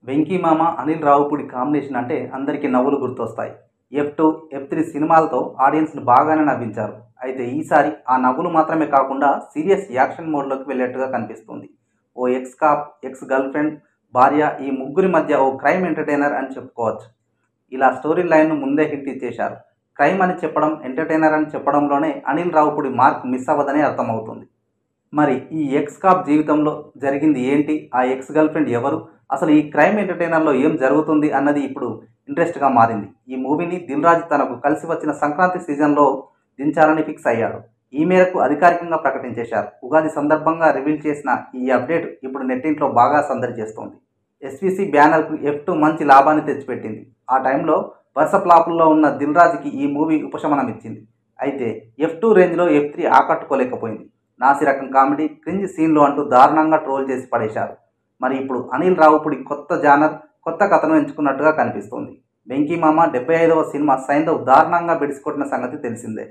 వెంకీ మామ అనిల్ రావుపూడి కాంబినేషన్ అంటే అందరికీ నవ్వులు గుర్తొస్తాయి. F2, F3 సినిమాలతో ఆడియన్స్‌ని బాగానే నవ్వించారు. అయితే ఈసారి ఆ నవ్వులు మాత్రమే కాకుండా సీరియస్ యాక్షన్ మోడ్‌లోకి వెళ్ళేట్టుగా కనిపిస్తుంది. O X cap, X girlfriend, భార్య ఈ ముగ్గురి మధ్య ఓ క్రైమ్ ఎంటర్‌టైనర్ అని చెప్పుకోవచ్చు. ఇలా స్టోరీ లైన్‌ను ముందే హింట్ ఇచ్చేశారు. క్రైమ్ అని చెప్పడం, ఎంటర్‌టైనర్ అని చెప్పడంలోనే అనిల్ రావుపూడి మార్క్ మిస్ అవ్వదని అర్థమవుతుంది. మరి ఈ ఎక్స్ కాప్ జీవితంలో జరిగింది ఏంటి? ఆ ఎక్స్ గర్ల్‌ఫ్రెండ్ ఎవరు? అసలు ఈ క్రైమ్ ఎంటర్‌టైనర్‌లో ఏం జరుగుతుంది అన్నది ఇప్పుడు ఇంట్రెస్ట్‌గా మారింది. ఈ మూవీని దిల్ రాజు తనకు కలిసి వచ్చిన సంక్రాంతి సీజన్‌లో దించాలని ఫిక్స్ అయ్యాడు. ఈ మేరకు అధికారికంగా ప్రకటించేశారు. ఉగాది సందర్భంగా రివీల్ చేసిన ఈ అప్డేట్ ఇప్పుడు నెట్టింట్లో బాగా సందడి చేస్తోంది. ఎస్వీసీ బ్యానర్‌కు F2 మంచి లాభాన్ని తెచ్చిపెట్టింది. ఆ టైంలో వరుస ఫ్లాపుల్లో ఉన్న దిల్ రాజుకి ఈ మూవీ ఉపశమనం ఇచ్చింది. అయితే F2 రేంజ్‌లో F3 ఆకట్టుకోలేకపోయింది. నాసిరకం కామెడీ, క్రింజ్ సీన్లు అంటూ దారుణంగా ట్రోల్ చేసి పడేశారు. మరి ఇప్పుడు అనిల్ రావుపూడి కొత్త జానర్, కొత్త కథను ఎంచుకున్నట్టుగా కనిపిస్తోంది. వెంకీ మామ 75వ సినిమా సైంధవ్ దారుణంగా బెడిసికొట్టిన సంగతి తెలిసిందే.